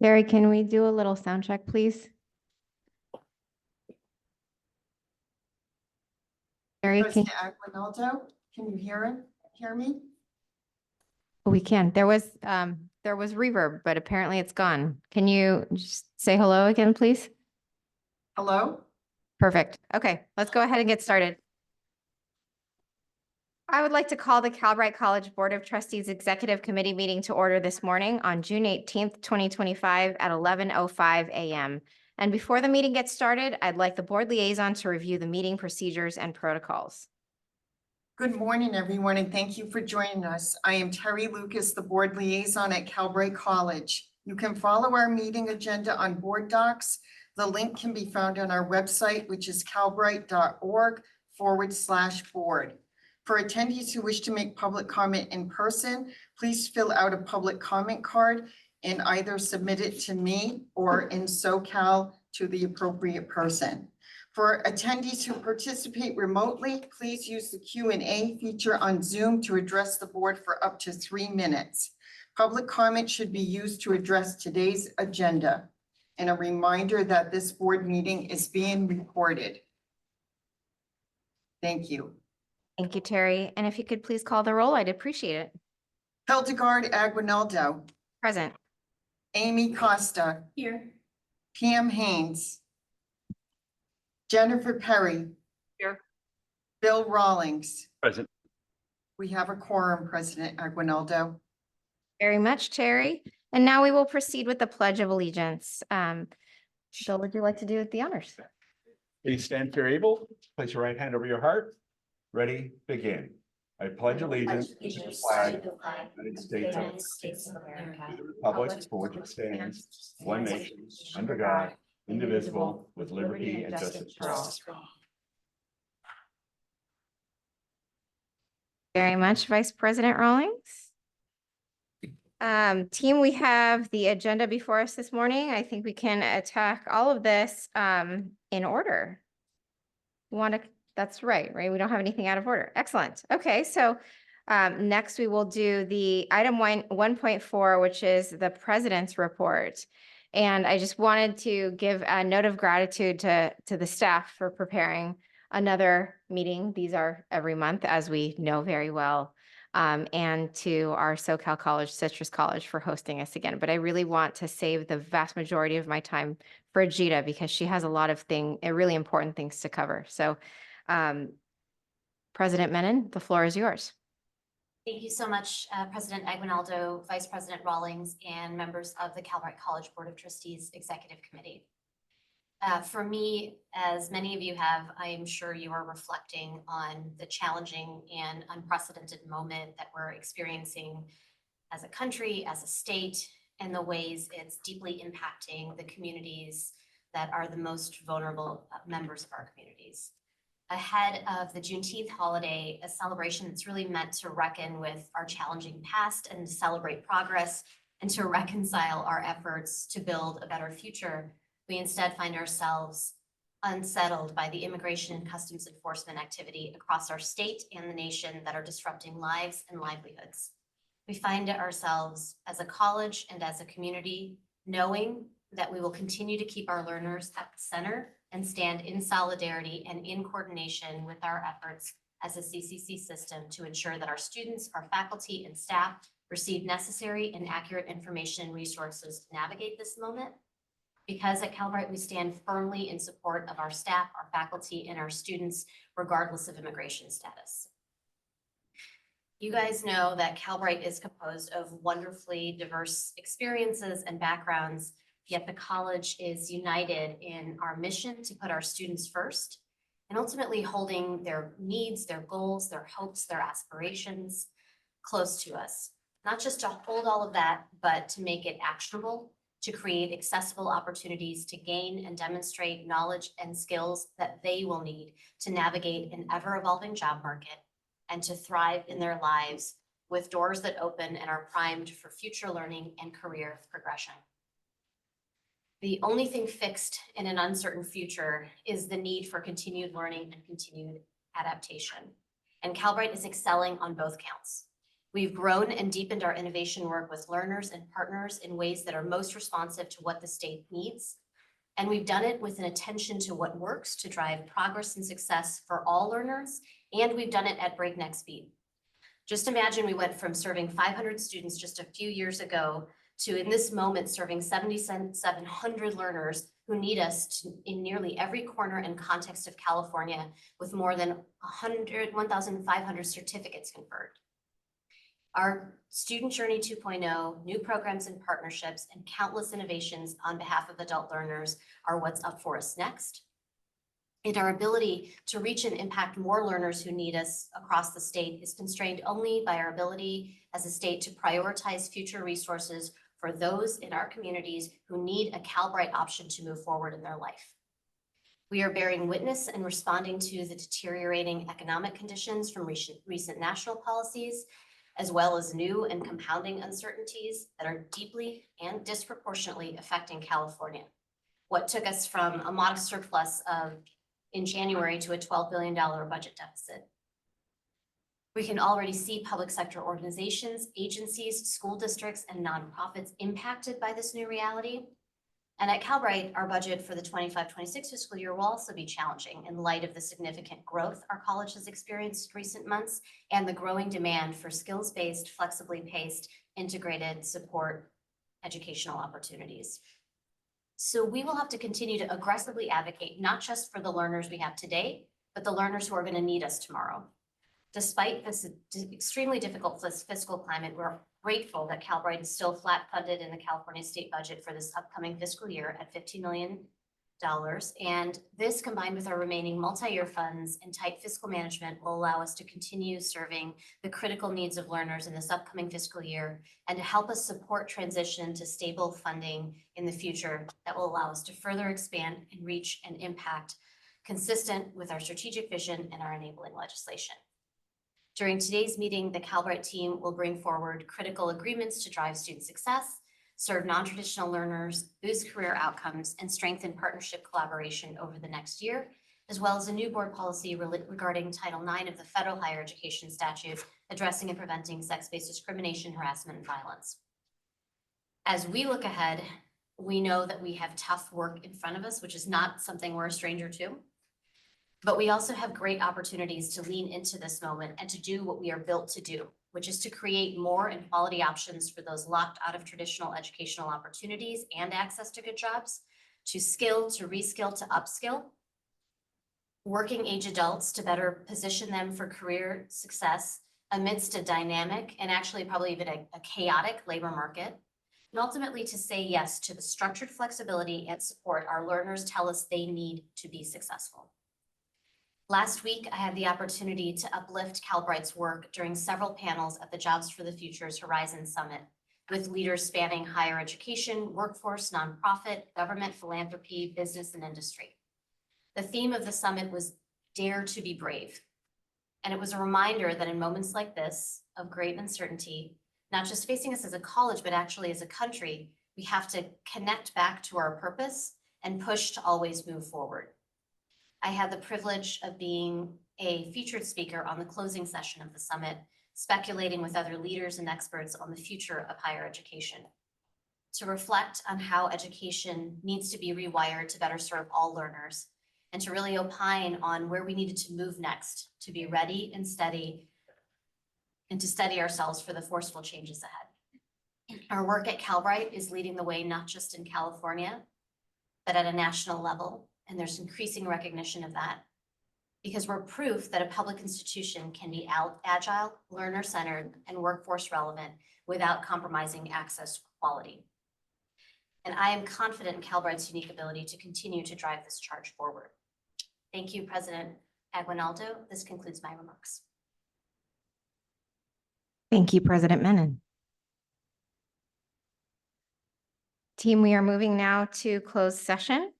Gary, can we do a little sound check, please? Gary, Trustee Aguinaldo, can you hear me? we can. There was reverb, but apparently it's gone. Can you just say hello again, please? Hello? Perfect. Okay, let's go ahead and get started. I would like to call the Calbright College Board of Trustees Executive Committee meeting to order this morning on June 18th, 2025 at 11:05 a.m. And before the meeting gets started, I'd like the board liaison to review the meeting procedures and protocols. Good morning, everyone, and thank you for joining us. I am Terry Lucas, the board liaison at Calbright College. You can follow our meeting agenda on board docs. The link can be found on our website, which is calbright.org/board. For attendees who wish to make public comment in person, please fill out a public comment card and either submit it to me or in SoCal to the appropriate person. For attendees who participate remotely, please use the Q&A feature on Zoom to address the board for up to 3 minutes. Public comment should be used to address today's agenda. And a reminder that this board meeting is being recorded. Thank you. Thank you, Terry. And if you could please call the roll, I'd appreciate it. Hildegard Aguinaldo. Present. Amy Costa. Here. Pam Haynes. Jennifer Perry. Here. Bill Rawlings. Present. We have a quorum, President Aguinaldo. Very much, Terry. And now we will proceed with the Pledge of Allegiance. Bill, would you like to do the honors? Please stand if you're able. Place your right hand over your heart. Ready, begin. I pledge allegiance to the flag of the United States of America, to the republic for which it stands, one nation, under God, indivisible, with liberty and justice for all. Very much, Vice President Rawlings. Team, we have the agenda before us this morning. I think we can attack all of this in order. That's right? We don't have anything out of order. Excellent. Okay, so next we will do the item 1.4, which is the president's report. And I just wanted to give a note of gratitude to the staff for preparing another meeting. These are every month, as we know very well. And to our SoCal College, Citrus College, for hosting us again. But I really want to save the vast majority of my time for Ajita because she has a lot of really important things to cover. So President Menon, the floor is yours. Thank you so much, President Aguinaldo, Vice President Rawlings, and members of the Calbright College Board of Trustees Executive Committee. For me, as many of you have, I am sure you are reflecting on the challenging and unprecedented moment that we're experiencing as a country, as a state, and the ways it's deeply impacting the communities that are the most vulnerable members of our communities. Ahead of the Juneteenth holiday, a celebration that's really meant to reckon with our challenging past and celebrate progress and to reconcile our efforts to build a better future, we instead find ourselves unsettled by the immigration and customs enforcement activity across our state and the nation that are disrupting lives and livelihoods. We find ourselves as a college and as a community knowing that we will continue to keep our learners at the center and stand in solidarity and in coordination with our efforts as a CCC system to ensure that our students, our faculty, and staff receive necessary and accurate information and resources to navigate this moment. Because at Calbright, we stand firmly in support of our staff, our faculty, and our students, regardless of immigration status. You guys know that Calbright is composed of wonderfully diverse experiences and backgrounds, yet the college is united in our mission to put our students first and ultimately holding their needs, their goals, their hopes, their aspirations close to us. Not just to hold all of that, but to make it actionable, to create accessible opportunities to gain and demonstrate knowledge and skills that they will need to navigate an ever-evolving job market and to thrive in their lives with doors that open and are primed for future learning and career progression. The only thing fixed in an uncertain future is the need for continued learning and continued adaptation. And Calbright is excelling on both counts. We've grown and deepened our innovation work with learners and partners in ways that are most responsive to what the state needs. And we've done it with an attention to what works to drive progress and success for all learners, and we've done it at breakneck speed. Just imagine we went from serving 500 students just a few years ago to in this moment serving 7,700 learners who need us in nearly every corner and context of California, with more than 1,500 certificates conferred. Our Student Journey 2.0, new programs and partnerships, and countless innovations on behalf of adult learners are what's up for us next. And our ability to reach and impact more learners who need us across the state is constrained only by our ability as a state to prioritize future resources for those in our communities who need a CalBrite option to move forward in their life. We are bearing witness and responding to the deteriorating economic conditions from recent national policies, as well as new and compounding uncertainties that are deeply and disproportionately affecting California. What took us from a modest surplus in January to a $12 billion budget deficit. We can already see public sector organizations, agencies, school districts, and nonprofits impacted by this new reality. And at CalBrite, our budget for the 25-26 fiscal year will also be challenging in light of the significant growth our college has experienced recent months and the growing demand for skills-based, flexibly paced, integrated support educational opportunities. So we will have to continue to aggressively advocate, not just for the learners we have today, but the learners who are going to need us tomorrow. Despite this extremely difficult fiscal climate, we're grateful that CalBrite is still flat funded in the California state budget for this upcoming fiscal year at $15 million. And this, combined with our remaining multi-year funds and tight fiscal management, will allow us to continue serving the critical needs of learners in this upcoming fiscal year and to help us support transition to stable funding in the future that will allow us to further expand and reach and impact consistent with our strategic vision and our enabling legislation. During today's meeting, the CalBrite team will bring forward critical agreements to drive student success, serve non-traditional learners, boost career outcomes, and strengthen partnership collaboration over the next year, as well as a new board policy regarding Title IX of the federal higher education statute, addressing and preventing sex-based discrimination, harassment, and violence. As we look ahead, we know that we have tough work in front of us, which is not something we're a stranger to. But we also have great opportunities to lean into this moment and to do what we are built to do, which is to create more and quality options for those locked out of traditional educational opportunities and access to good jobs, to skill, to reskill, to upskill, working age adults to better position them for career success amidst a dynamic and actually probably even a chaotic labor market, and ultimately to say yes to the structured flexibility and support our learners tell us they need to be successful. Last week, I had the opportunity to uplift CalBrite's work during several panels at the Jobs for the Future's Horizon Summit with leaders spanning higher education, workforce, nonprofit, government, philanthropy, business, and industry. The theme of the summit was Dare to be Brave. And it was a reminder that in moments like this of great uncertainty, not just facing us as a college, but actually as a country, we have to connect back to our purpose and push to always move forward. I had the privilege of being a featured speaker on the closing session of the summit, speculating with other leaders and experts on the future of higher education, to reflect on how education needs to be rewired to better serve all learners, and to really opine on where we needed to move next to be ready and steady, and to steady ourselves for the forceful changes ahead. Our work at CalBrite is leading the way, not just in California, but at a national level. And there's increasing recognition of that because we're proof that a public institution can be agile, learner-centered, and workforce relevant without compromising access quality. And I am confident in CalBrite's unique ability to continue to drive this charge forward. Thank you, President Aguinaldo. This concludes my remarks. Thank you, President Menon. Team, we are moving now to closed session.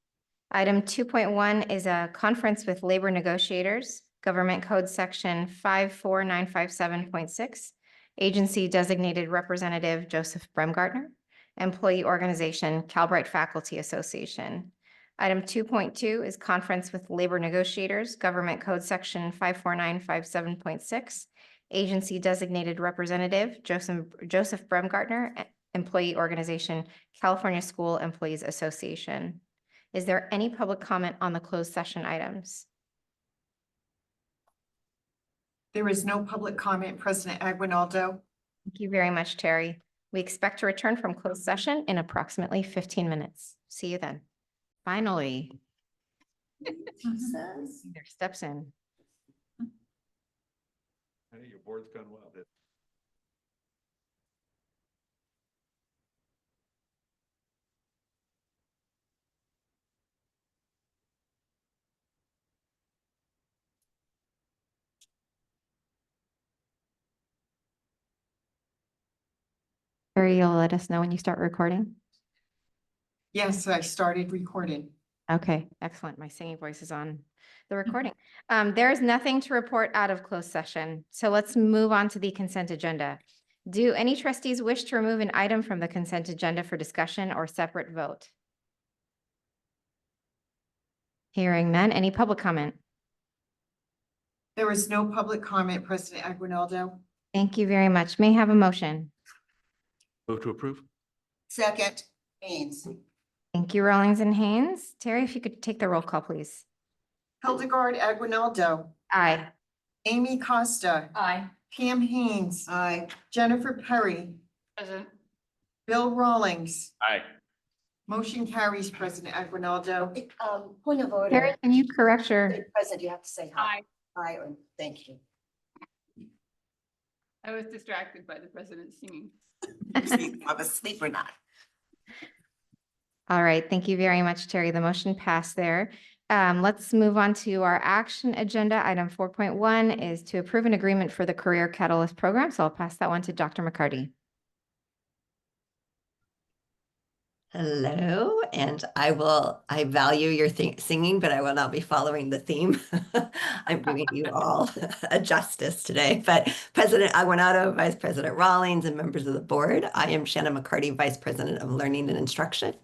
Item 2.1 is a conference with labor negotiators, Government Code Section 54957.6, Agency Designated Representative Joseph Bremgartner, Employee Organization, CalBrite Faculty Association. Item 2.2 is conference with labor negotiators, Government Code Section 54957.6, Agency Designated Representative, Joseph Bremgartner, Employee Organization, California School Employees Association. Is there any public comment on the closed session items? There is no public comment, President Aguinaldo. Thank you very much, Terry. We expect to return from closed session in approximately 15 minutes. See you then. Finally. Their steps in. I think your board's gone well. Terry, you'll let us know when you start recording? Yes, I started recording. Okay, excellent. My singing voice is on the recording. There is nothing to report out of closed session. So let's move on to the consent agenda. Do any trustees wish to remove an item from the consent agenda for discussion or separate vote? Hearing none. Any public comment? There is no public comment, President Aguinaldo. Thank you very much. May I have a motion? Move to approve? Second, Haynes. Thank you, Rawlings and Haynes. Terry, if you could take the roll call, please. Hildegard Aguinaldo. Aye. Amy Costa. Aye. Pam Haynes. Aye. Jennifer Perry. Present. Bill Rawlings. Aye. Motion carries, President Aguinaldo. Point of Terry, order. can you correct your, President, you have to say hi. Hi, Hi, or thank you. I was distracted by the president singing. I was asleep or not. all right, thank you very much, Terry. The motion passed there. Let's move on to our action agenda. Item 4.1 is to approve an agreement for the Career Catalyst Program. So I'll pass that one to Dr. McCarty. Hello, and I value your singing, but I will not be following the theme. I'm doing you all a justice today. But President Aguinaldo, Vice President Rawlings, and members of the board, I am Shannon McCarty, Vice President of Learning and Instruction.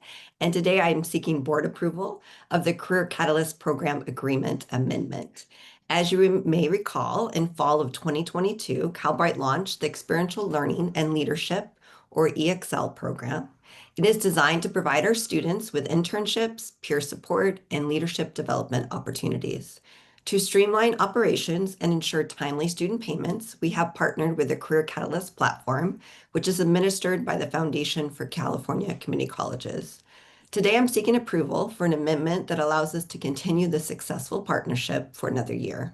And today I am seeking board approval of the Career Catalyst Program Agreement Amendment. As you may recall, in fall of 2022, Calbright launched the Experiential Learning and Leadership, or EXL program. It is designed to provide our students with internships, peer support, and leadership development opportunities. To streamline operations and ensure timely student payments, we have partnered with the Career Catalyst platform, which is administered by the Foundation for California Community Colleges. Today, I'm seeking approval for an amendment that allows us to continue the successful partnership for another year.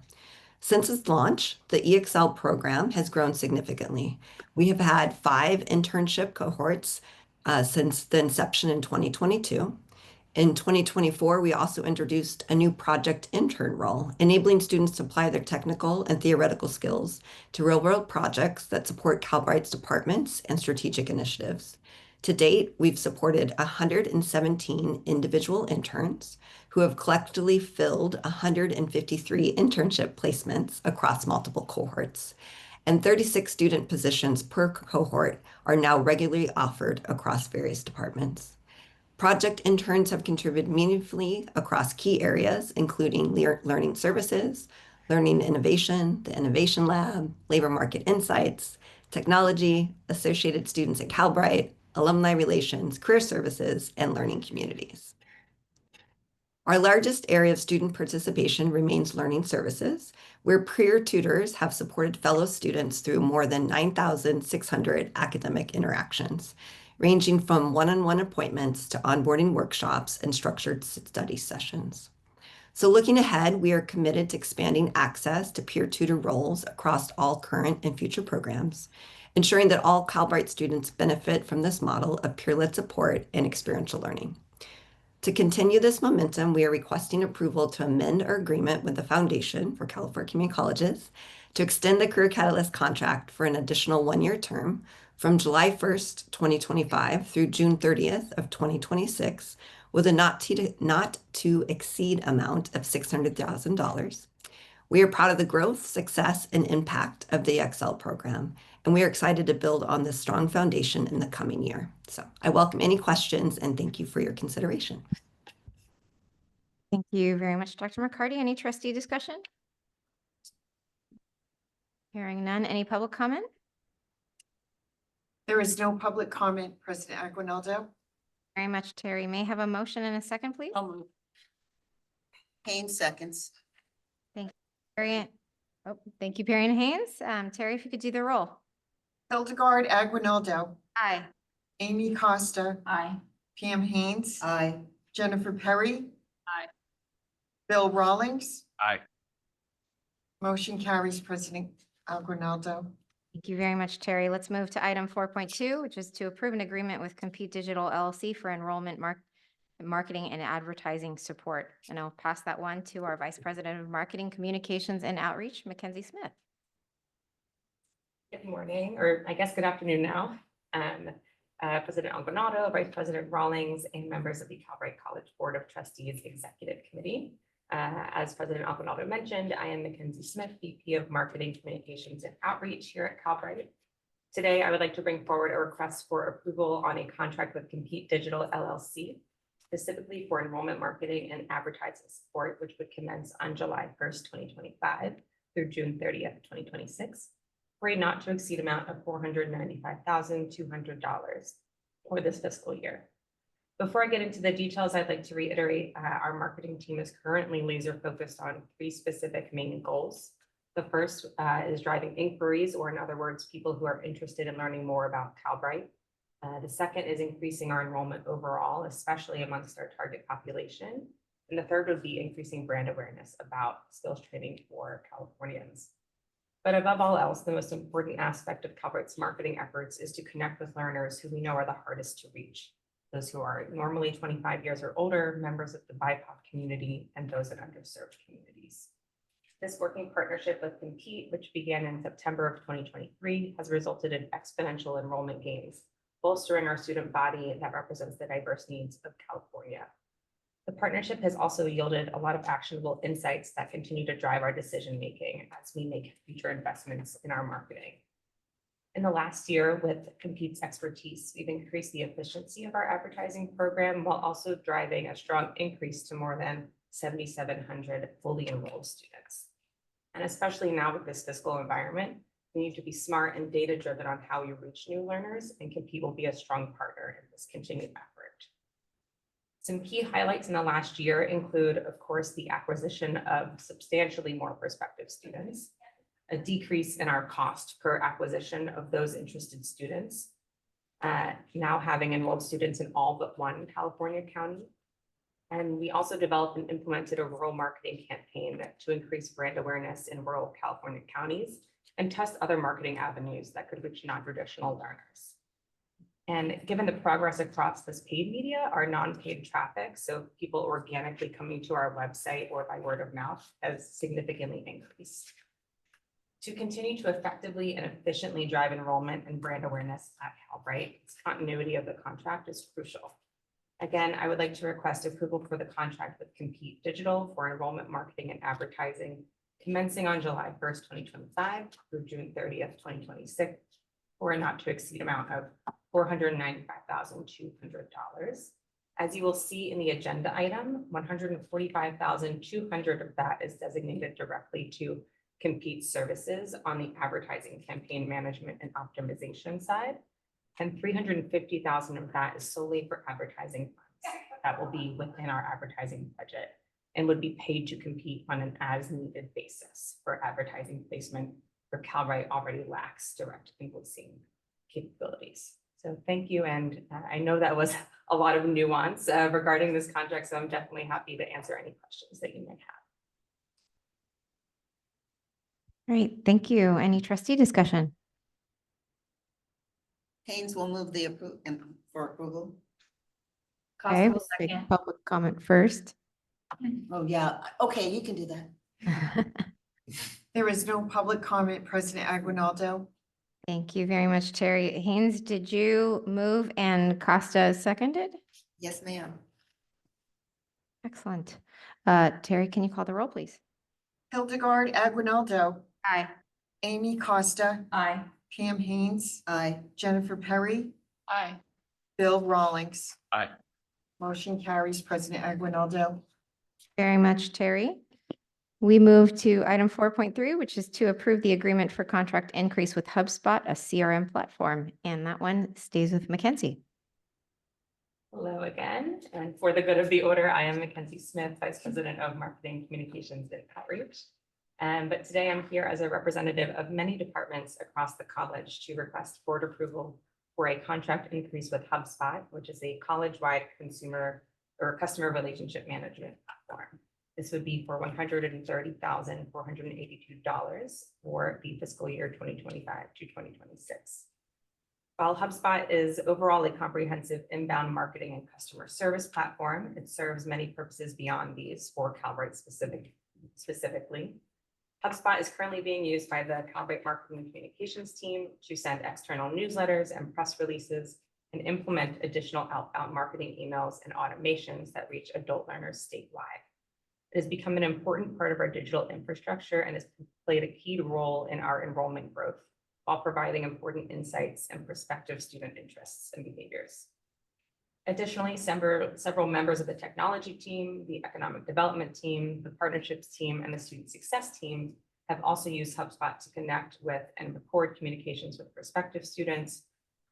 Since its launch, the EXL program has grown significantly. We have had 5 internship cohorts since the inception in 2022. In 2024, we also introduced a new project intern role, enabling students to apply their technical and theoretical skills to real-world projects that support Calbright's departments and strategic initiatives. To date, we've supported 117 individual interns who have collectively filled 153 internship placements across multiple cohorts. And 36 student positions per cohort are now regularly offered across various departments. Project interns have contributed meaningfully across key areas, including learning services, learning innovation, the Innovation Lab, labor market insights, technology, associated students at Calbright, alumni relations, career services, and learning communities. Our largest area of student participation remains learning services, where peer tutors have supported fellow students through more than 9,600 academic interactions, ranging from one-on-one appointments to onboarding workshops and structured study sessions. So looking ahead, we are committed to expanding access to peer tutor roles across all current and future programs, ensuring that all Calbright students benefit from this model of peer-led support and experiential learning. To continue this momentum, we are requesting approval to amend our agreement with the Foundation for California Community Colleges to extend the Career Catalyst contract for an additional 1-year term from July 1st, 2025 through June 30th of 2026 with a not to exceed amount of $600,000. We are proud of the growth, success, and impact of the EXL program, and we are excited to build on this strong foundation in the coming year. So I welcome any questions and thank you for your consideration. Thank you very much, Dr. McCarty. Any trustee discussion? Hearing none. Any public comment? There is no public comment, President Aguinaldo. Very much, Terry. May I have a motion and a second, please? I'll move. Haynes seconds. Terry, thank you, Perry and Haynes. Terry, if you could do the roll. Hildegard Aguinaldo, Aye. Amy Costa, Aye. Pam Haynes, Aye. Jennifer Perry. Aye. Bill Rawlings. Aye. Motion carries, President Aguinaldo. Thank you very much, Terry. Let's move to item 4.2, which is to approve an agreement with Compete Digital LLC for enrollment marketing and advertising support. And I'll pass that one to our Vice President of Marketing, Communications and Outreach, Mackenzie Smith. Good morning, or I guess good afternoon now. President Aguinaldo, Vice President Rawlings, and members of the Calbright College Board of Trustees Executive Committee. As President Aguinaldo mentioned, I am Mackenzie Smith, VP of Marketing, Communications and Outreach here at Calbright. Today, I would like to bring forward a request for approval on a contract with Compete Digital LLC, specifically for enrollment marketing and advertising support, which would commence on July 1st, 2025 through June 30th, 2026. For a not to exceed amount of $495,200 for this fiscal year. Before I get into the details, I'd like to reiterate our marketing team is currently laser focused on 3 specific main goals. The first is driving inquiries, or in other words, people who are interested in learning more about Calbright. The second is increasing our enrollment overall, especially amongst our target population. And the third would be increasing brand awareness about skills training for Californians. But above all else, the most important aspect of Calbright's marketing efforts is to connect with learners who we know are the hardest to reach. Those who are normally 25 years or older, members of the BIPOC community, and those in underserved communities. This working partnership with Compete, which began in September of 2023, has resulted in exponential enrollment gains, bolstering our student body that represents the diverse needs of California. The partnership has also yielded a lot of actionable insights that continue to drive our decision-making as we make future investments in our marketing. In the last year, with Compete's expertise, we've increased the efficiency of our advertising program while also driving a strong increase to more than 7,700 fully enrolled students. And especially now with this fiscal environment, we need to be smart and data-driven on how we reach new learners, and Compete will be a strong partner in this continued effort. Some key highlights in the last year include, of course, the acquisition of substantially more prospective students, a decrease in our cost per acquisition of those interested students, now having enrolled students in all but one California county. And we also developed and implemented a rural marketing campaign to increase brand awareness in rural California counties and test other marketing avenues that could reach non-traditional learners. And given the progress across this paid media, our non-paid traffic, so people organically coming to our website or by word of mouth, has significantly increased. To continue to effectively and efficiently drive enrollment and brand awareness at Calbright, continuity of the contract is crucial. Again, I would like to request approval for the contract with Compete Digital for enrollment marketing and advertising commencing on July 1st, 2025 through June 30th, 2026, for a not to exceed amount of $495,200. As you will see in the agenda item, $145,200 of that is designated directly to Compete services on the advertising campaign management and optimization side. And $350,000 of that is solely for advertising funds that will be within our advertising budget and would be paid to Compete on an as-needed basis for advertising placement where Calbright already lacks direct invoicing capabilities. So thank you. And I know that was a lot of nuance regarding this contract, so I'm definitely happy to answer any questions that you may have. Great, thank you. Any trustee discussion? Haynes will move the for approval. Okay, we'll take public comment first. Oh, yeah. Okay, you can do that. There is no public comment, President Aguinaldo. Thank you very much, Terry. Haynes, did you move and Costa seconded? Yes, ma'am. Excellent. Terry, can you call the roll, please? Hildegard Aguinaldo, Aye. Amy Costa, Aye. Pam Haynes, Aye. Jennifer Perry, Aye. Bill Rawlings. Aye. Motion carries, President Aguinaldo. Very much, Terry. We move to item 4.3, which is to approve the agreement for contract increase with HubSpot, a CRM platform. And that one stays with Mackenzie. Hello again, and for the good of the order, I am Mackenzie Smith, Vice President of Marketing, Communications, and Outreach. But today I'm here as a representative of many departments across the college to request board approval for a contract increase with HubSpot, which is a college-wide consumer or customer relationship management platform. This would be for $130,482 for the fiscal year 2025 to 2026. While HubSpot is overall a comprehensive inbound marketing and customer service platform, it serves many purposes beyond these for Calbright specifically. HubSpot is currently being used by the Calbright Marketing and Communications team to send external newsletters and press releases and implement additional outbound marketing emails and automations that reach adult learners statewide. It has become an important part of our digital infrastructure and has played a key role in our enrollment growth, while providing important insights and prospective student interests and behaviors. Additionally, several members of the technology team, the economic development team, the partnerships team, and the student success team have also used HubSpot to connect with and record communications with prospective students,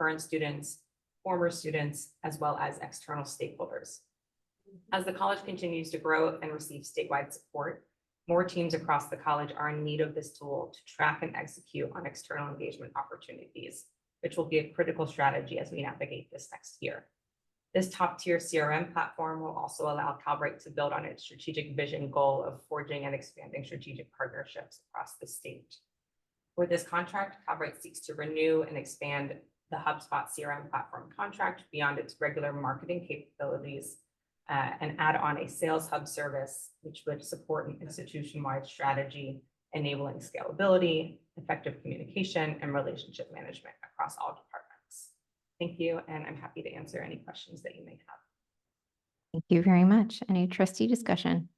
current students, former students, as well as external stakeholders. As the college continues to grow and receive statewide support, more teams across the college are in need of this tool to track and execute on external engagement opportunities, which will be a critical strategy as we navigate this next year. This top-tier CRM platform will also allow Calbright to build on its strategic vision goal of forging and expanding strategic partnerships across the state. With this contract, Calbright seeks to renew and expand the HubSpot CRM platform contract beyond its regular marketing capabilities and add on a sales hub service, which would support an institution-wide strategy, enabling scalability, effective communication, and relationship management across all departments. Thank you, and I'm happy to answer any questions that you may have. Thank you very much. Any trustee discussion?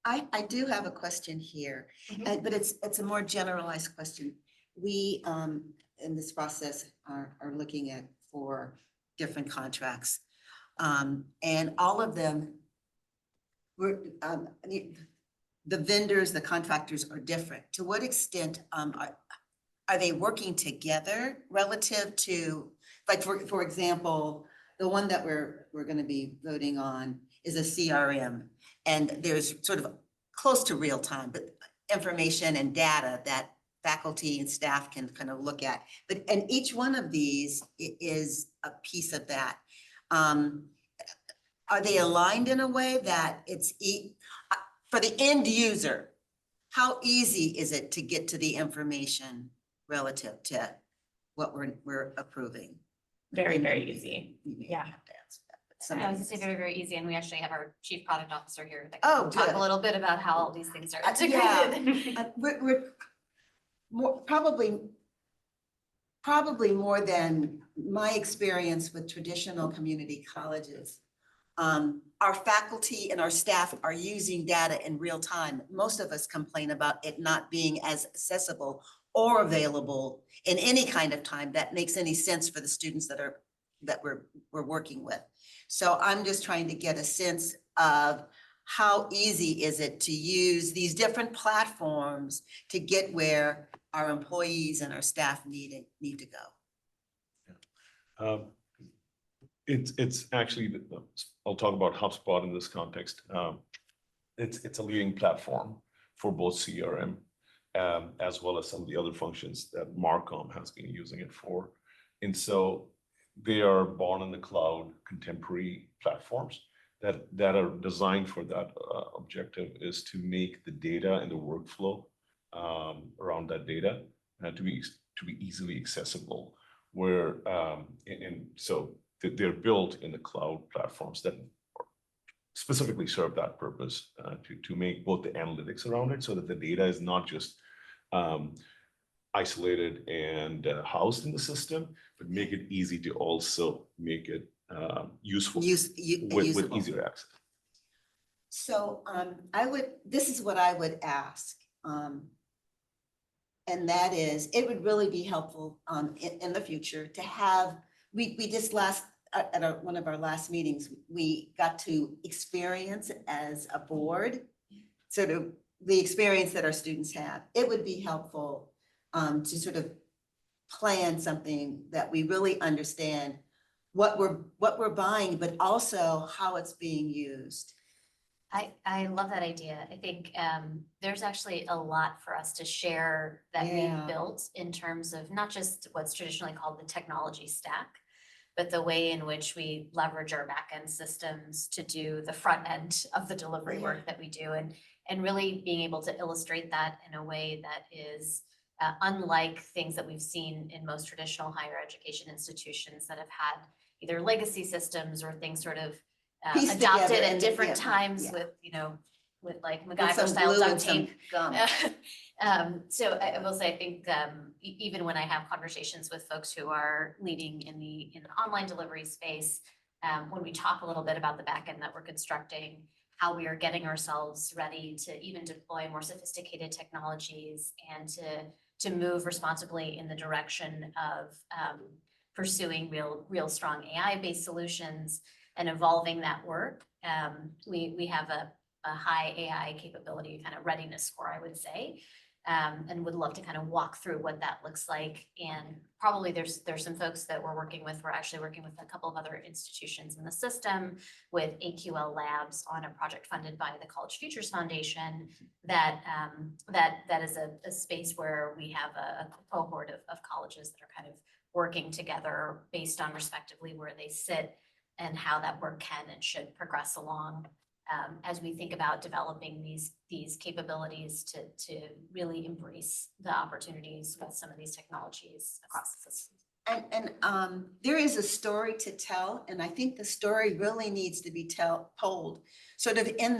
I do have a question here, but it's a more generalized question. We, in this process, are looking at 4 different contracts. And all of them were, the vendors, the contractors are different. To what extent are they working together relative to, like, for example, the one that we're going to be voting on is a CRM, and there's sort of close to real time, but information and data that faculty and staff can kind of look at. And each one of these is a piece of that. Are they aligned in a way that it's for the end user? How easy is it to get to the information relative to what we're approving? Very, very easy. You may Yeah. have to answer that, but I somebody was gonna say else. very, very easy, and we actually have our chief product officer here that Oh, can talk good. a little bit about how all these things are Yeah. integrated. We're more, probably more than my experience with traditional community colleges. Our faculty and our staff are using data in real time. Most of us complain about it not being as accessible or available in any kind of time that makes any sense for the students that we're working with. So I'm just trying to get a sense of how easy is it to use these different platforms to get where our employees and our staff need to go. It's actually, I'll talk about HubSpot in this context. It's a leading platform for both CRM as well as some of the other functions that Marcom has been using it for. And so they are born in the cloud contemporary platforms that are designed for that objective, is to make the data and the workflow around that data to be easily accessible. Where and so they're built in the cloud platforms that specifically serve that purpose to make both the analytics around it, so that the data is not just isolated and housed in the system, but make it easy to also make it useful with Usable. easier access. So this is what I would ask. And that is, it would really be helpful in the future to have, we just at one of our last meetings, we got to experience as a board, sort of the experience that our students have. It would be helpful to sort of plan something that we really understand what we're buying, but also how it's being used. I love that idea. I think there's actually a lot for us to share that Yeah. we've built in terms of not just what's traditionally called the technology stack, but the way in which we leverage our backend systems to do the front end of the delivery work that we do, and really being able to illustrate that in a way that is unlike things that we've seen in most traditional higher education institutions that have had either legacy systems or things sort of Pieced adopted together at and- different yeah, times yeah. with, with like With MacGyver some style glue duct and some tape. gum. So I will say, I think even when I have conversations with folks who are leading in the online delivery space, when we talk a little bit about the backend that we're constructing, how we are getting ourselves ready to even deploy more sophisticated technologies and to move responsibly in the direction of pursuing real strong AI-based solutions and evolving that work. We have a high AI capability kind of readiness score, I would say, and would love to kind of walk through what that looks like. And probably there's some folks that we're working with. We're actually working with a couple of other institutions in the system with AQL Labs on a project funded by the College Futures Foundation that is a space where we have a cohort of colleges that are kind of working together based on respectively where they sit and how that work can and should progress along as we think about developing these capabilities to really embrace the opportunities with some of these technologies across the system. And there is a story to tell, and I think the story really needs to be told sort of in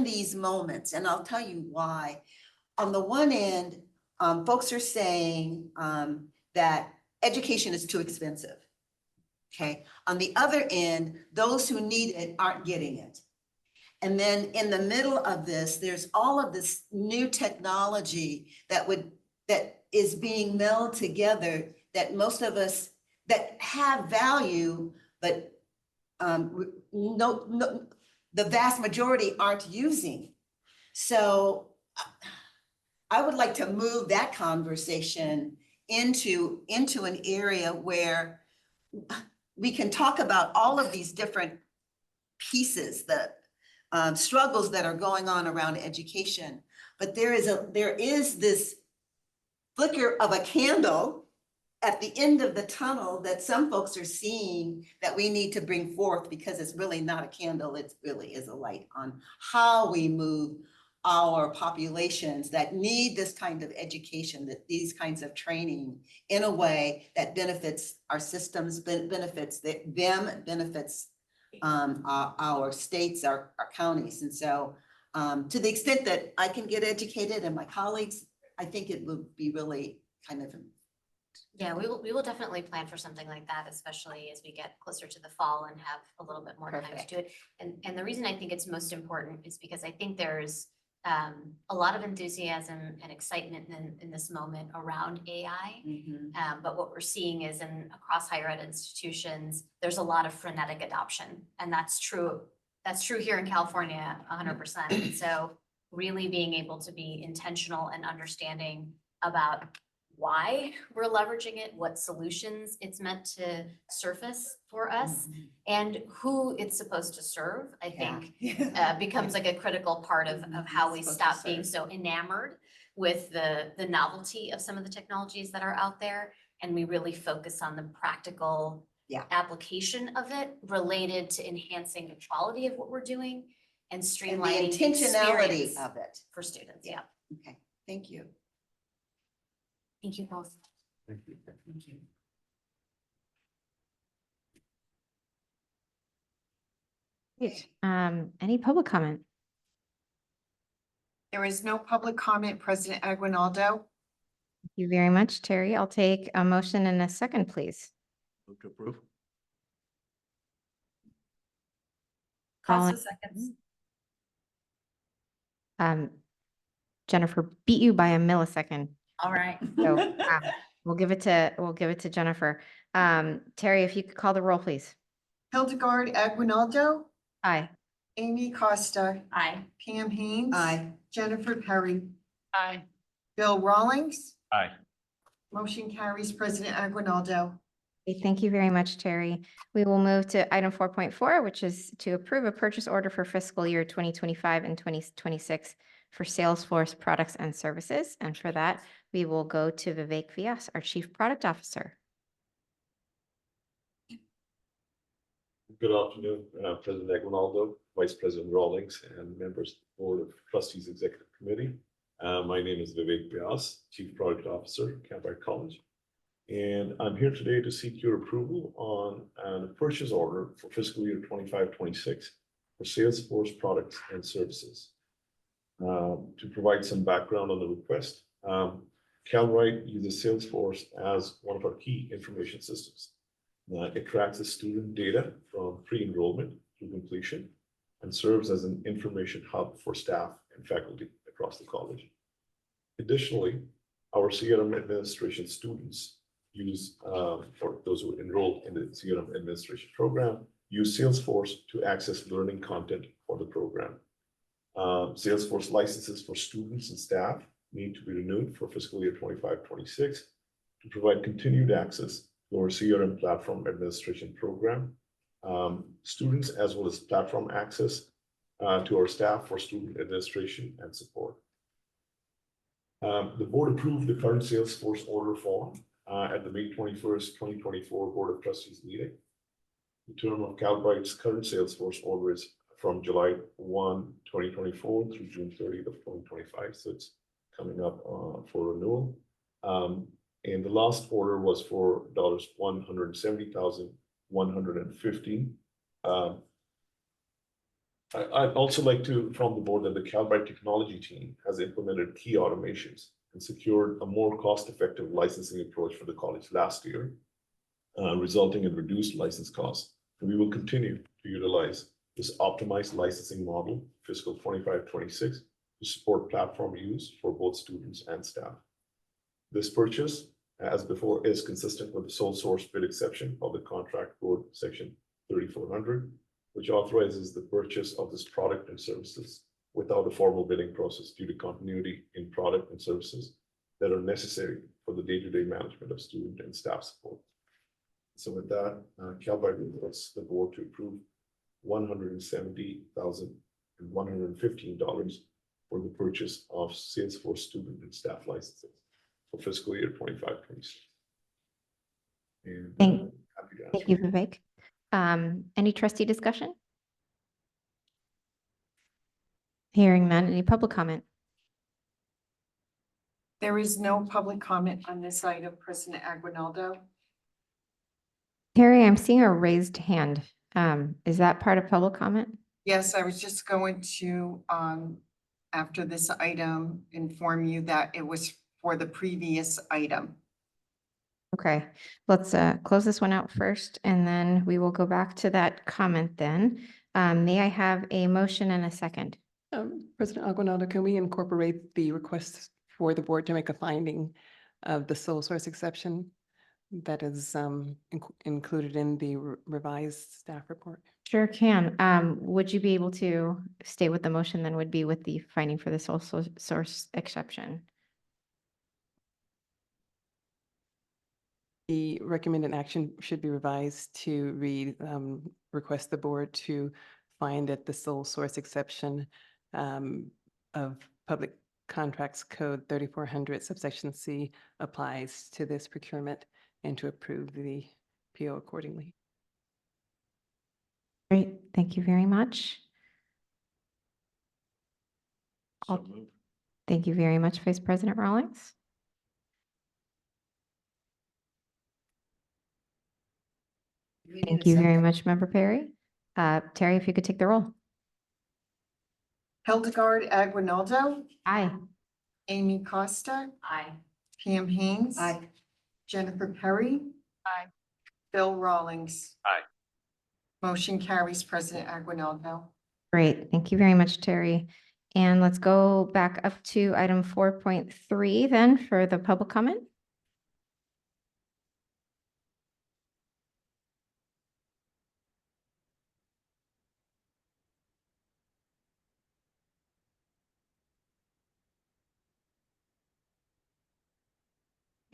these moments, and I'll tell you why. On the one end, folks are saying that education is too expensive. Okay. On the other end, those who need it aren't getting it. And then in the middle of this, there's all of this new technology that is being melded together that most of us that have value, but the vast majority aren't using. So I would like to move that conversation into an area where we can talk about all of these different pieces, the struggles that are going on around education. But there is this flicker of a candle at the end of the tunnel that some folks are seeing that we need to bring forth, because it's really not a candle, it really is a light on how we move our populations that need this kind of education, that these kinds of training in a way that benefits our systems, benefits them, benefits our states, our counties. And so to the extent that I can get educated and my colleagues, I think it would be really kind of. Yeah, we will definitely plan for something like that, especially as we get closer to the fall and have a little bit more time to Perfect. do it. And the reason I think it's most important is because I think there's a lot of enthusiasm and excitement in this moment around AI. But what we're seeing is across higher ed institutions, there's a lot of frenetic adoption, and that's true. That's true here in California, 100%. And so really being able to be intentional and understanding about why we're leveraging it, what solutions it's meant to surface for us, and who it's supposed to serve, I think becomes like a critical part of how we stop being so enamored with the novelty of some of the technologies that are out there, and we really focus on the practical application of it related to enhancing the quality of what we're doing and streamlining the intentionality experience of it for students. Yeah. Okay, thank you. Thank you both. Thank you. Thank you. Great. Any public comment? There is no public comment, President Aguinaldo. Thank you very much, Terry. I'll take a motion in a second, please. Move to approve. Colin- Jennifer beat you by a millisecond. All right. So we'll give it to Jennifer. Terry, if you could call the roll, please. Hildegard Aguinaldo, Aye. Amy Costa, Aye. Pam Haynes. Aye. Jennifer Perry, Aye. Bill Rawlings. Aye. Motion carries. President Aguinaldo. Okay, thank you very much, Terry. We will move to item 4.4, which is to approve a purchase order for fiscal year 2025 and 2026 for Salesforce products and services. And for that, we will go to Vivek Vyas, our Chief Product Officer. Good afternoon, President Aguinaldo, Vice President Rawlings, and members of the Board of Trustees Executive Committee. My name is Vivek Vyas, Chief Product Officer, Calvert College. And I'm here today to seek your approval on a purchase order for fiscal year 25-26 for Salesforce products and services. To provide some background on the request, Calvert uses Salesforce as one of our key information systems. It tracks the student data from pre-enrollment to completion and serves as an information hub for staff and faculty across the college. Additionally, our CRM administration students use, for those who enroll in the CRM administration program, use Salesforce to access learning content for the program. Salesforce licenses for students and staff need to be renewed for fiscal year 25-26 to provide continued access to our CRM platform administration program. Students as well as platform access to our staff for student administration and support. The board approved the current Salesforce order form at the May 21st, 2024 Board of Trustees meeting. The term of Calbright's current Salesforce order is from July 1, 2024 through June 30th of 2025. So it's coming up for renewal. And the last order was for $170,115. I'd also like to inform the board that the Calbright technology team has implemented key automations and secured a more cost-effective licensing approach for the college last year, resulting in reduced license costs. And we will continue to utilize this optimized licensing model fiscal 25-26 to support platform use for both students and staff. This purchase, as before, is consistent with the sole source bid exception of the contract code section 3400, which authorizes the purchase of this product and services without a formal bidding process due to continuity in product and services that are necessary for the day-to-day management of student and staff support. So with that, Calbright requests the board to approve $170,115 for the purchase of Salesforce student and staff licenses for fiscal year 25-26. And happy to answer. Thank you, Vivek. Any trustee discussion? Hearing none, any public comment? There is no public comment on this item, President Aguinaldo. Terry, I'm seeing a raised hand. Is that part of public comment? Yes, I was just going to, after this item, inform you that it was for the previous item. Okay, let's close this one out first, and then we will go back to that comment then. May I have a motion and a second? President Aguinaldo, can we incorporate the request for the board to make a finding of the sole source exception that is included in the revised staff report? Sure can. Would you be able to state what the motion then would be with the finding for the sole source exception? The recommended action should be revised to read, request the board to find that the sole source exception of Public Contracts Code 3400 subsection C applies to this procurement and to approve the PO accordingly. Great, thank you very much. So moved. Thank you very much, Vice President Rawlings. Thank you very much, Member Perry. Terry, if you could take the roll. Hildegard Aguinaldo, Aye. Amy Costa, Aye. Pam Haynes. Aye. Jennifer Perry. Aye. Bill Rawlings. Aye. Motion carries, President Aguinaldo. Great, thank you very much, Terry. And let's go back up to item 4.3 then for the public comment.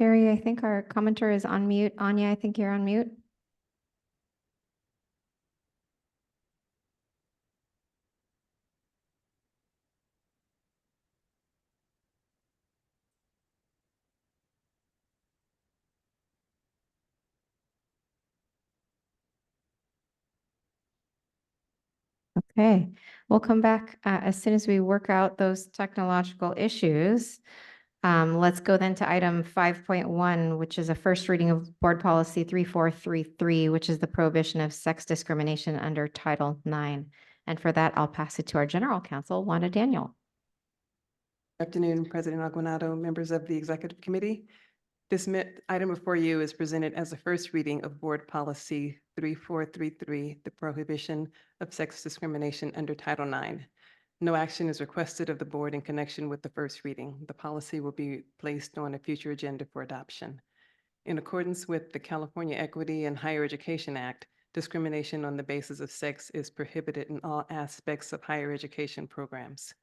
Carrie, I think our commenter is on mute. Anya, I think you're on mute. Okay, we'll come back as soon as we work out those technological issues. Let's go then to item 5.1, which is a first reading of Board Policy 3433, which is the prohibition of sex discrimination under Title IX. And for that, I'll pass it to our General Counsel, Wanda Daniel. Good afternoon, President Aguinaldo, members of the Executive Committee. This item before you is presented as a first reading of Board Policy 3433, the prohibition of sex discrimination under Title IX. No action is requested of the board in connection with the first reading. The policy will be placed on a future agenda for adoption. In accordance with the California Equity and Higher Education Act, discrimination on the basis of sex is prohibited in all aspects of higher education programs.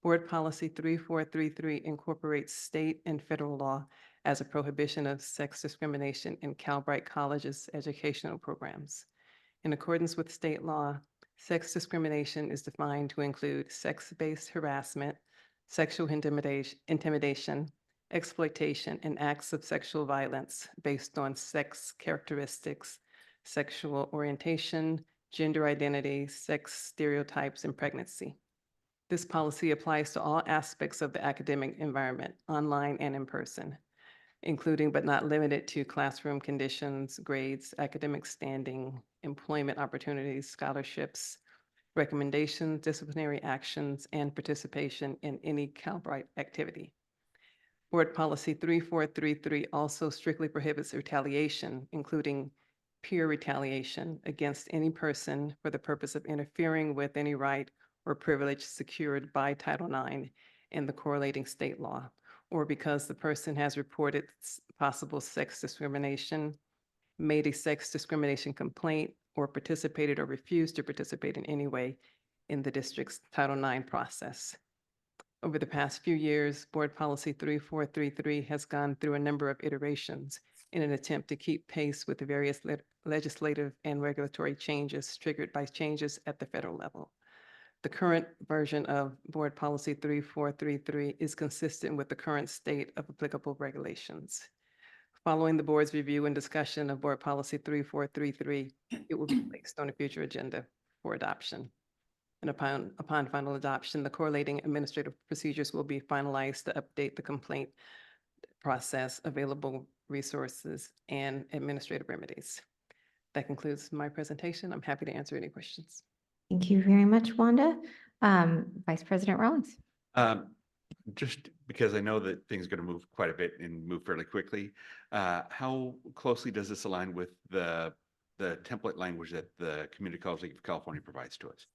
Board Policy 3433 incorporates state and federal law as a prohibition of sex discrimination in Calbright College's educational programs. In accordance with state law, sex discrimination is defined to include sex-based harassment, sexual intimidation, exploitation, and acts of sexual violence based on sex characteristics, sexual orientation, gender identity, sex stereotypes, and pregnancy. This policy applies to all aspects of the academic environment, online and in person, including but not limited to classroom conditions, grades, academic standing, employment opportunities, scholarships, recommendations, disciplinary actions, and participation in any Calbright activity. Board Policy 3433 also strictly prohibits retaliation, including peer retaliation against any person for the purpose of interfering with any right or privilege secured by Title IX and the correlating state law, or because the person has reported possible sex discrimination, made a sex discrimination complaint, or participated or refused to participate in any way in the district's Title IX process. Over the past few years, Board Policy 3433 has gone through a number of iterations in an attempt to keep pace with the various legislative and regulatory changes triggered by changes at the federal level. The current version of Board Policy 3433 is consistent with the current state of applicable regulations. Following the board's review and discussion of Board Policy 3433, it will be placed on a future agenda for adoption. And upon final adoption, the correlating administrative procedures will be finalized to update the complaint process, available resources, and administrative remedies. That concludes my presentation. I'm happy to answer any questions. Thank you very much, Wanda. Vice President Rollins. Just because I know that things are going to move quite a bit and move fairly quickly, how closely does this align with the template language that the Community College League of California provides to us?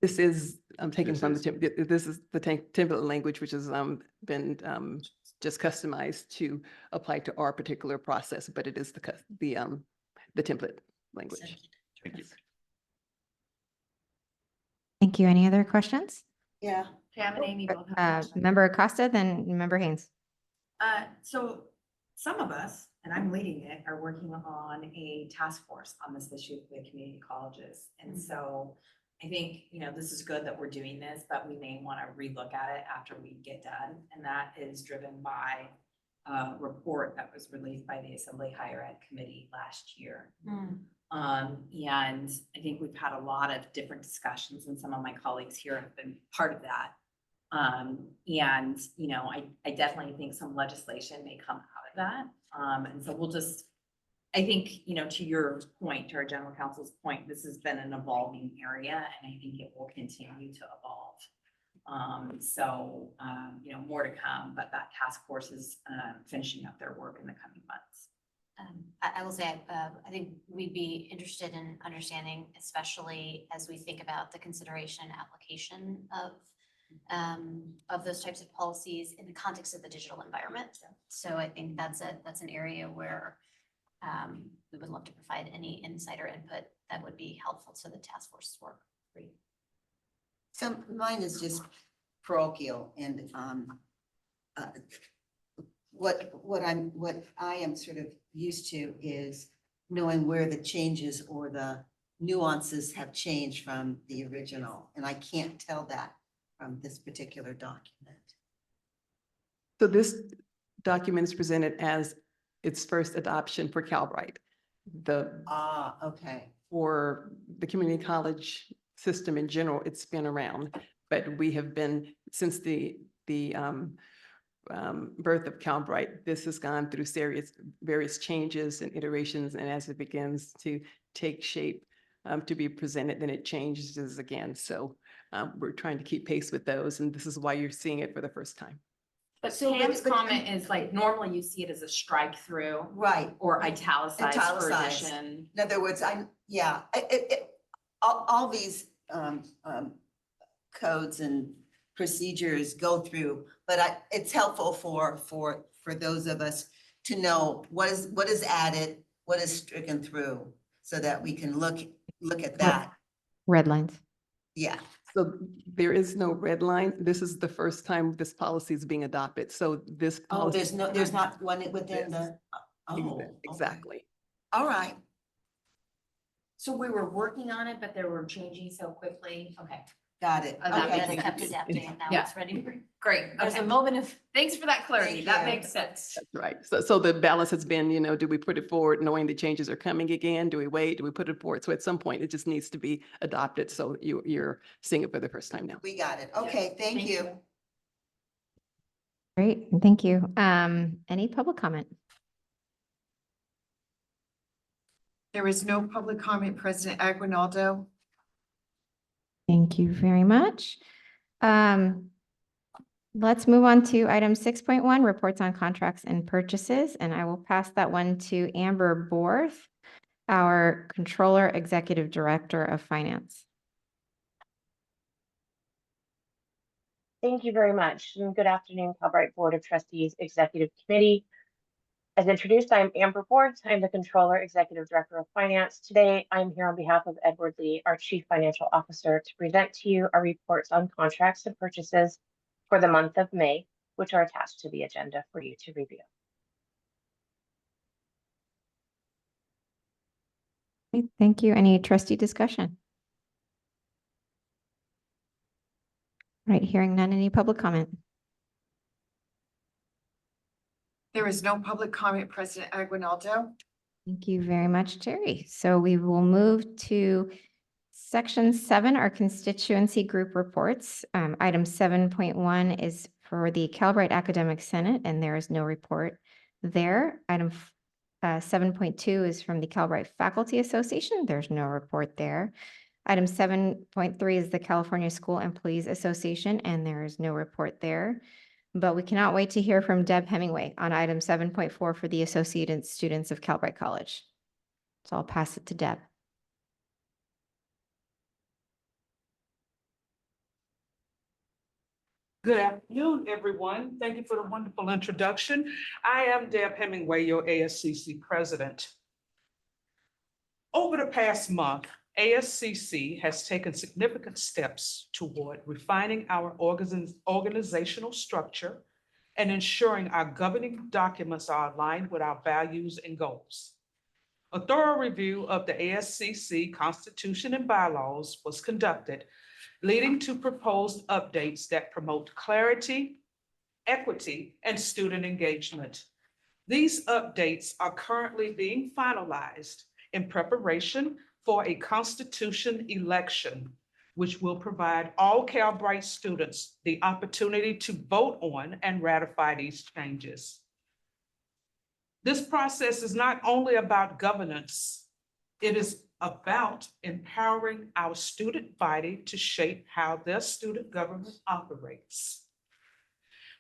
This is taken This from is- this is the template language, which has been just customized to apply to our particular process, but it is the template language. Thank you. Yes. Thank you. Any other questions? Yeah. Pam and Amy both have questions. Member Acosta, then Member Haynes. So some of us, and I'm leading it, are working on a task force on this issue for the community colleges. And so I think, this is good that we're doing this, but we may want to relook at it after we get done. And that is driven by a report that was released by the Assembly Higher Ed Committee last year. And I think we've had a lot of different discussions, and some of my colleagues here have been part of that. And I definitely think some legislation may come out of that. And so I think, to your point, to our general counsel's point, this has been an evolving area, and I think it will continue to evolve. More to come, but that task force is finishing up their work in the coming months. I will say, I think we'd be interested in understanding, especially as we think about the consideration application of those types of policies in the context of the digital environment. So I think that's an area where we would love to provide any insight or input that would be helpful to the task force's work. So mine is just parochial and what I am sort of used to is knowing where the changes or the nuances have changed from the original, and I can't tell that from this particular document. So this document is presented as its first adoption for Calbright. The, Okay. for the community college system in general, it's been around, but we have been, since the birth of Calbright, this has gone through various changes and iterations, and as it begins to take shape to be presented, then it changes again. So we're trying to keep pace with those, and this is why you're seeing it for the first time. But So, Pam's but- comment is like, normally you see it as a strike through Right. or italicized Italicized. version. In other words, all these codes and procedures go through, but it's helpful for those of us to know what is added, what is stricken through, so that we can look at that. Red lines. Yeah. So there is no red line. This is the first time this policy is being adopted. So this Oh, policy. there's not one within the, okay. Exactly. All right. So we were working on it, but they were changing so quickly. Okay. Got it. That Okay. makes Just kept adapting and now Yeah. it's ready. Great. There's a Okay. moment of, thanks for that clarity. Thank That you. makes sense. That's right. So the balance has been, do we put it forward knowing the changes are coming again? Do we wait? Do we put it forward? So at some point, it just needs to be adopted. So you're seeing it for the first time now. We got it. Okay, thank you. Great, thank you. Any public comment? There is no public comment, President Aguinaldo. Thank you very much. Let's move on to item 6.1, reports on contracts and purchases, and I will pass that one to Amber Borth, our Controller Executive Director of Finance. Thank you very much, and good afternoon, Calbright Board of Trustees Executive Committee. As introduced, I'm Amber Borth. I'm the Controller Executive Director of Finance. Today, I'm here on behalf of Edward Lee, our Chief Financial Officer, to present to you our reports on contracts and purchases for the month of May, which are attached to the agenda for you to review. Okay, thank you. Any trustee discussion? Right, hearing none, any public comment? There is no public comment, President Aguinaldo. Thank you very much, Terry. So we will move to section 7, our constituency group reports. Item 7.1 is for the Calbright Academic Senate, and there is no report there. Item 7.2 is from the Calbright Faculty Association. There's no report there. Item 7.3 is the California School Employees Association, and there is no report there. But we cannot wait to hear from Deb Hemingway on item 7.4 for the Associated Students of Calbright College. So I'll pass it to Deb. Good afternoon, everyone. Thank you for the wonderful introduction. I am Deb Hemingway, your ASCC president. Over the past month, ASCC has taken significant steps toward refining our organizational structure and ensuring our governing documents are aligned with our values and goals. A thorough review of the ASCC Constitution and bylaws was conducted, leading to proposed updates that promote clarity, equity, and student engagement. These updates are currently being finalized in preparation for a Constitution election, which will provide all Calbright students the opportunity to vote on and ratify these changes. This process is not only about governance, it is about empowering our student body to shape how their student government operates.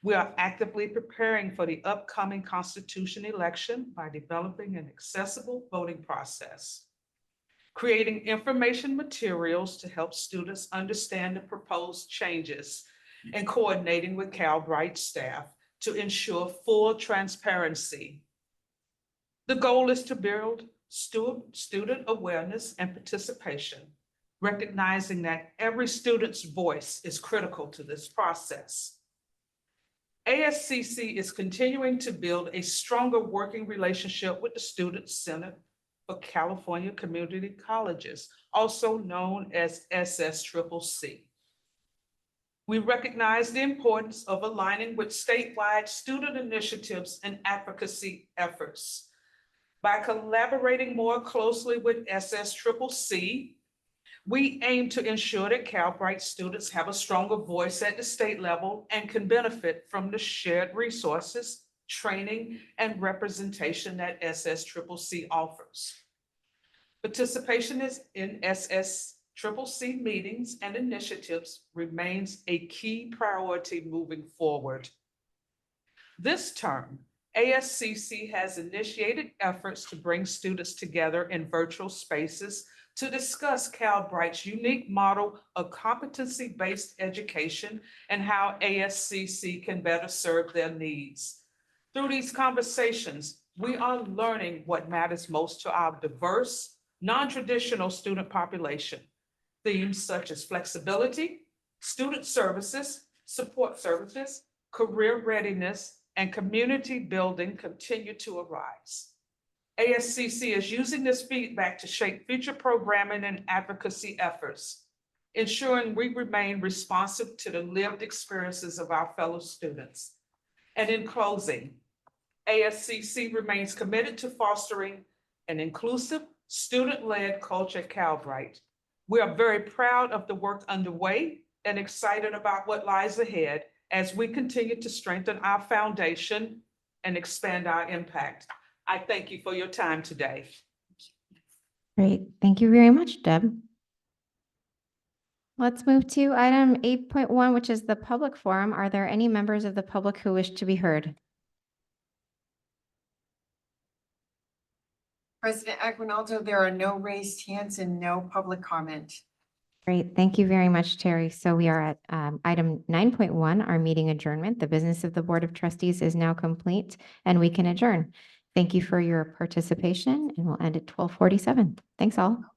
We are actively preparing for the upcoming Constitution election by developing an accessible voting process, creating information materials to help students understand the proposed changes, and coordinating with Calbright staff to ensure full transparency. The goal is to build student awareness and participation, recognizing that every student's voice is critical to this process. ASCC is continuing to build a stronger working relationship with the Student Center for California Community Colleges, also known as SSCCC. We recognize the importance of aligning with statewide student initiatives and advocacy efforts. By collaborating more closely with SSCCC, we aim to ensure that Calbright students have a stronger voice at the state level and can benefit from the shared resources, training, and representation that SSCCC offers. Participation in SSCCC meetings and initiatives remains a key priority moving forward. This term, ASCC has initiated efforts to bring students together in virtual spaces to discuss Calbright's unique model of competency-based education and how ASCC can better serve their needs. Through these conversations, we are learning what matters most to our diverse, non-traditional student population. Themes such as flexibility, student services, support services, career readiness, and community building continue to arise. ASCC is using this feedback to shape future programming and advocacy efforts, ensuring we remain responsive to the lived experiences of our fellow students. And in closing, ASCC remains committed to fostering an inclusive, student-led culture at Calbright. We are very proud of the work underway and excited about what lies ahead as we continue to strengthen our foundation and expand our impact. I thank you for your time today. Great. Thank you very much, Deb. Let's move to item 8.1, which is the public forum. Are there any members of the public who wish to be heard? President Aguinaldo, there are no raised hands and no public comment. Great. Thank you very much, Terry. So we are at item 9.1, our meeting adjournment. The business of the Board of Trustees is now complete and we can adjourn. Thank you for your participation and we'll end at 12:47. Thanks all.